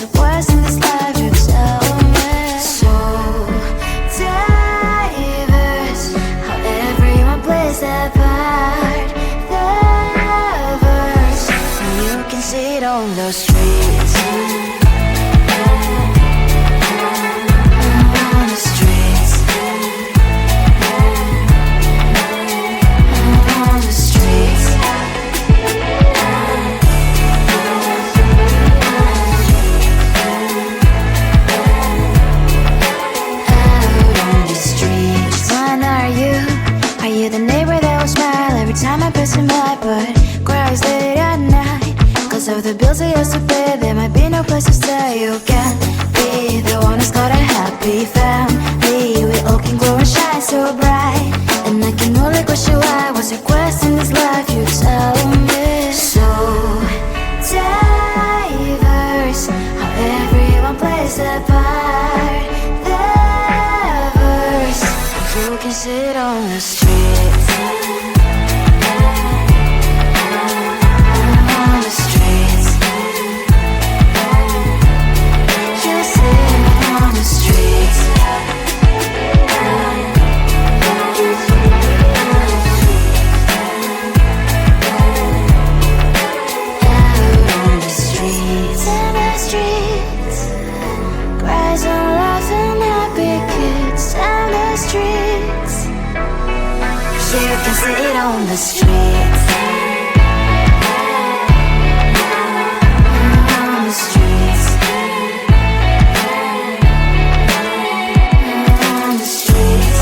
a quest in this life, you tell me. So diverse, how everyone plays their part. Their verse, and you can see it on the streets. On the streets. On the streets. The neighbor that will smile every time I pass him by, but cries late at night. Cause of the bills he has to pay, there might be no place to stay. You can't be the one who's got a happy family. We all can glow and shine so bright, and I can only question why. What's your quest in this life, you tell me. So diverse, how everyone plays their part. Their verse, you can sit on the street. On the streets. You sit on the streets. Out on the streets. In the streets. Cries and laughing, happy kids. Down the streets. You can see it on the streets. On the streets. On the streets.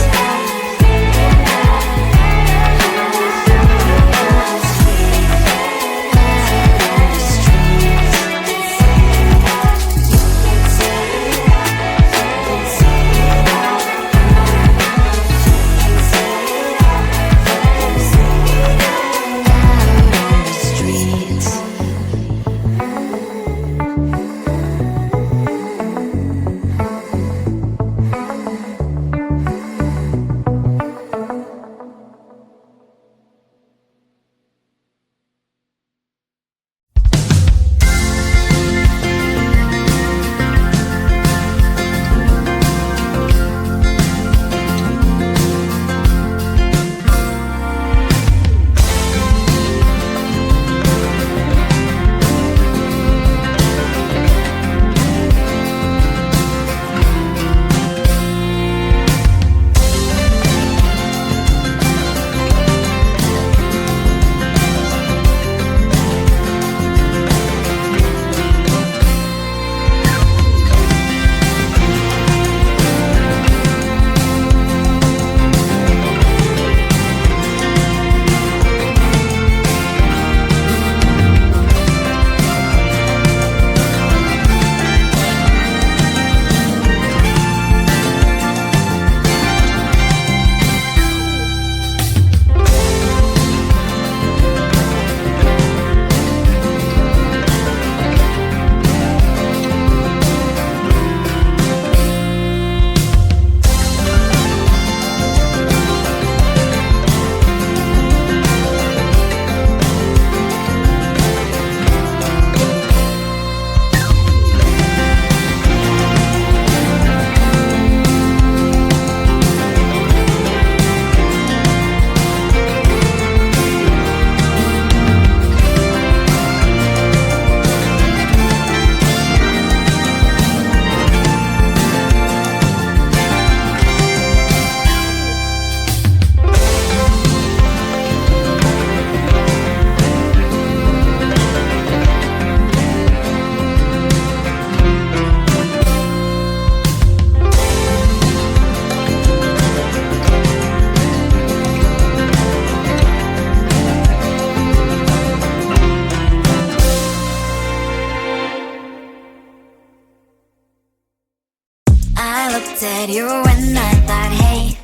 looked at you and I thought, hey,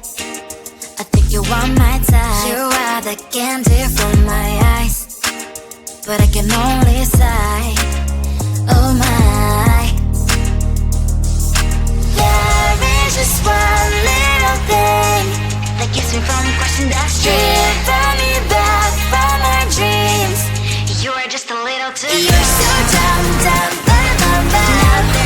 I think you are my type. You are the candy from my eyes, but I can only sigh, oh my. There is just one little thing that keeps me from crossing that street. Bring me back from my dreams. You are just a little too. You're so dumb, dumb, blah, blah, blah.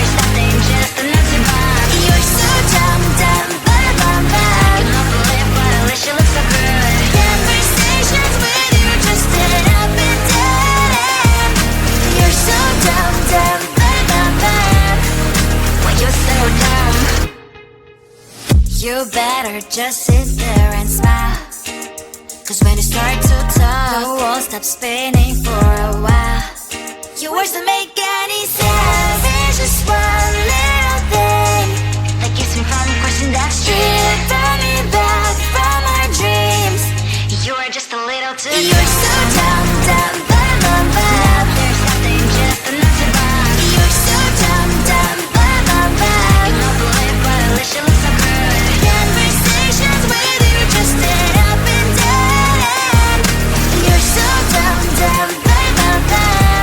You better just sit there and smile, 'cause when you start to talk, the world stops spinning for a while. Your words don't make any sense. It's just one little thing that keeps me from crossing that street. Bring me back from our dreams. You are just a little too young. You're so dumb, dumb, blah, blah, blah. There's nothing just enough to buy. You're so dumb, dumb, blah, blah, blah. You don't believe, but at least you look so good. Conversations with you just end up in dead end. You're so dumb, dumb, blah, blah, blah.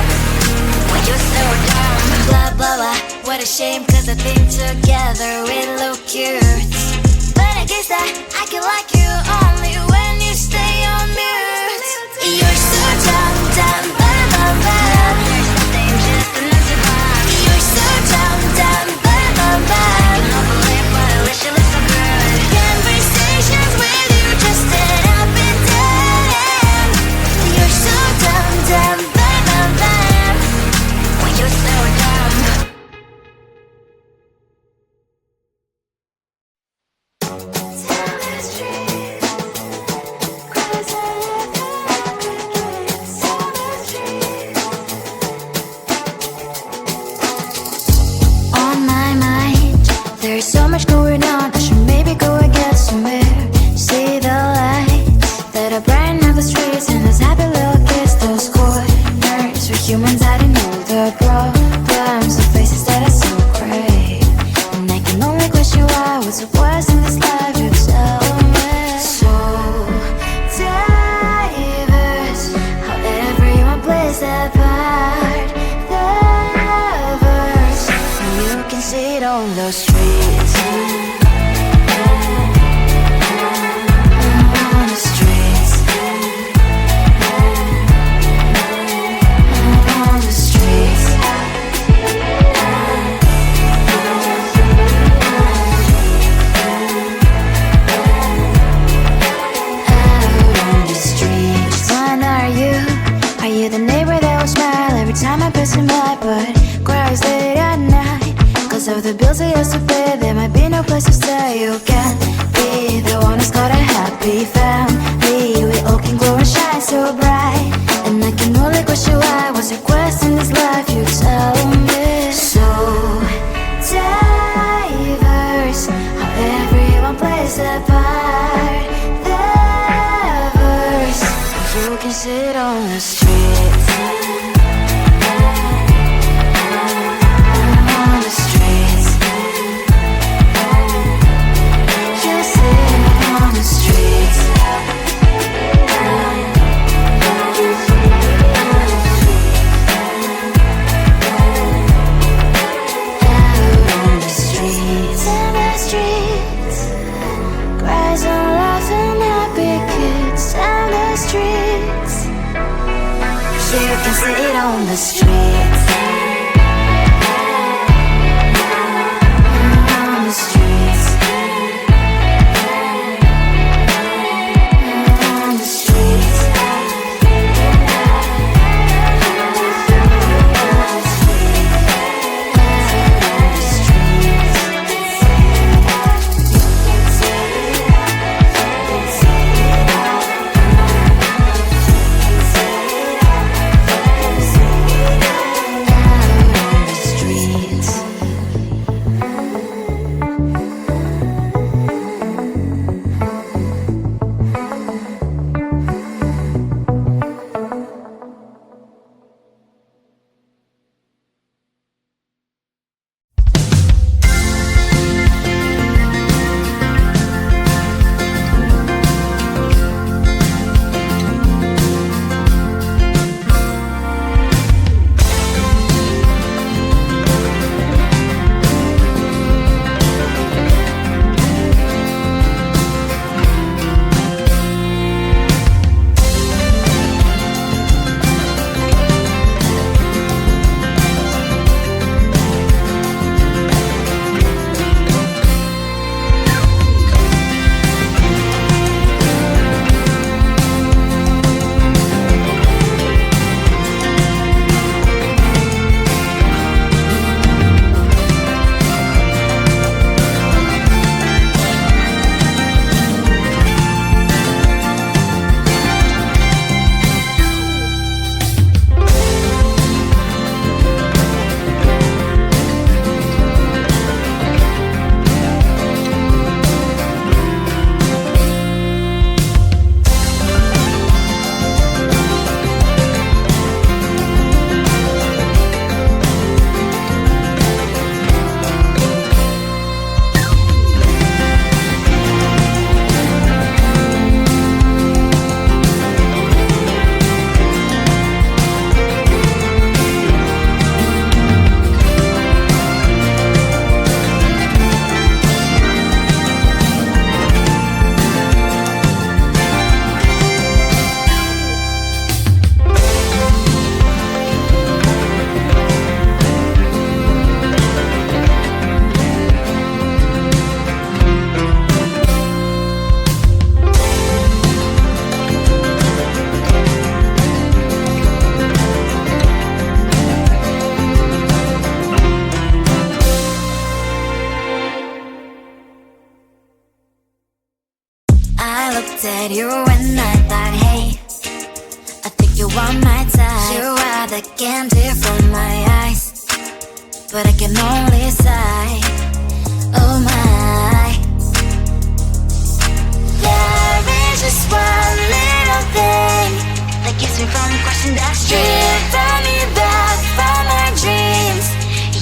When you're so dumb, blah, blah, blah. What a shame, 'cause I think together we look cute. But I guess that I can like you only when you stay on mute. You're so dumb, dumb, blah, blah, blah. There's nothing just enough to buy. You're so dumb, dumb, blah, blah, blah. You don't believe, but at least you look so good. Conversations with you just end up in dead end. You're so dumb, dumb, blah, blah, blah. When you're so dumb. On my mind, there's so much going on. I should maybe go and get some air. See the lights that are brighten up the streets, and those happy little kids, those corners where humans hiding all the problems, the faces that are so great. And I can only question why. What's the worst in this life? You tell me. So diverse, how everyone plays their part. Lovers, you can see it on the streets. On the streets. On the streets. Out on the streets. Which one are you? Are you the neighbor that will smile every time I pass him by, but cries late at night? 'Cause of the bills I used to pay, there might be no place to stay. You can't be the one who's got a happy family. We all can glow and shine so bright, and I can only question why. What's your quest in this life? You tell me. So diverse, how everyone plays their part. Lovers, you can sit on the streets. On the streets. looked at you and I thought, hey, I think you are my type. You are the candy from my eyes, but I can only sigh, oh my. There is just one little thing that keeps me from crossing that street. Drive me back from my dreams.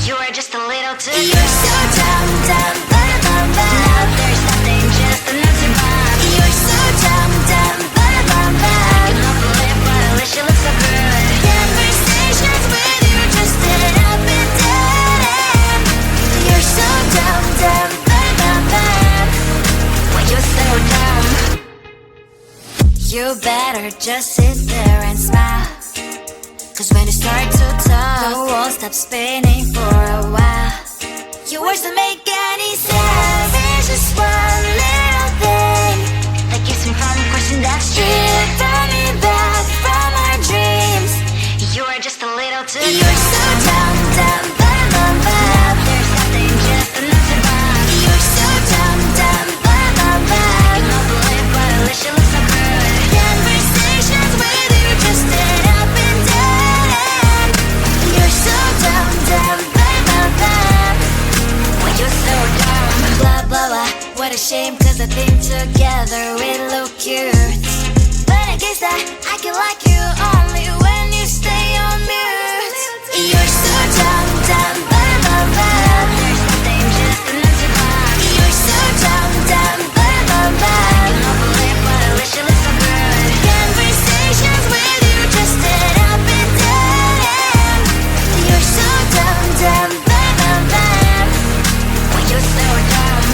You are just a little too good. You're so dumb, dumb, bum, bum, bum. Now there's nothing, just enough to bomb. You're so dumb, dumb, bum, bum, bum. I cannot believe but at least you look so good. Conversations with you just end up in dead end. You're so dumb, dumb, bum, bum, bum. Why you so dumb? You better just sit there and smile, 'cause when you start to talk, the world stops spinning for a while. Your words don't make any sense. There's just one little thing that keeps me from crossing that street. Draw me back from our dreams. You are just a little too good. You're so dumb, dumb, bum, bum, bum. There's nothing, just enough to bomb. You're so dumb, dumb, bum, bum, bum. I cannot believe but at least you look so good. Conversations with you just end up in dead end. You're so dumb, dumb, bum, bum, bum. Why you so dumb? Blah, blah, blah. What a shame, 'cause I think together we look cute. But I guess that I can like you only when you stay on mute. You're so dumb, dumb, bum, bum, bum. There's nothing, just enough to bomb. You're so dumb, dumb, bum, bum, bum. I cannot believe but at least you look so good. Conversations with you just end up in dead end. You're so dumb, dumb, bum, bum, bum. Why you so dumb?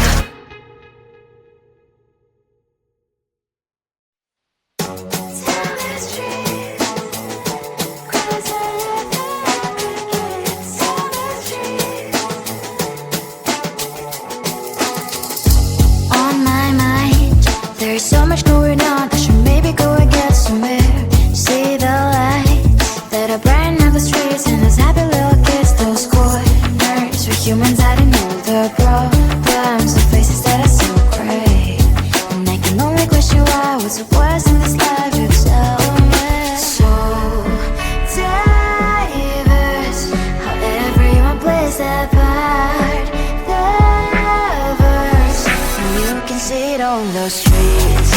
On my mind, there's so much going on. I should maybe go and get somewhere. See the lights that are brighten up the streets, and those happy little kids, those corners where humans hiding all the problems, the faces that are so gray. And I can only question why, what's the worst in this life, you tell me. So diverse, how everyone plays their part. Lovers, and you can see it on the streets.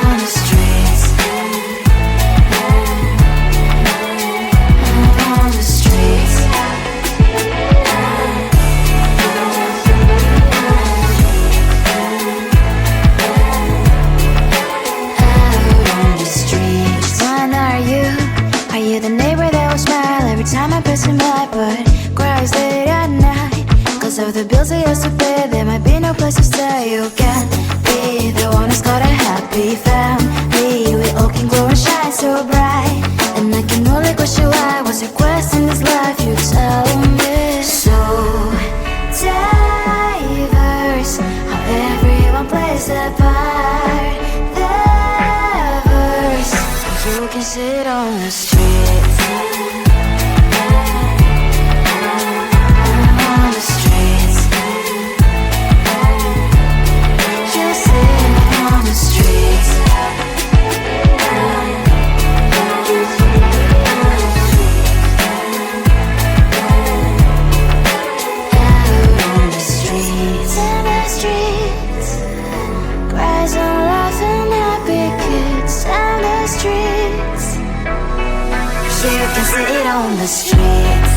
On the streets. On the streets. Out on the streets. When are you? Are you the neighbor that will smile every time I pass him by, but cries late at night? 'Cause of the bills I used to pay, there might be no place to stay. You can't be the one who's got a happy family. We all can glow and shine so bright, and I can only question why, what's your quest in this life, you tell me. So diverse, how everyone plays their part. Lovers, you can sit on the streets. On the streets. You sit on the streets. Out on the streets. In the streets. Cries and laughing happy kids. On the streets. You can sit on the streets.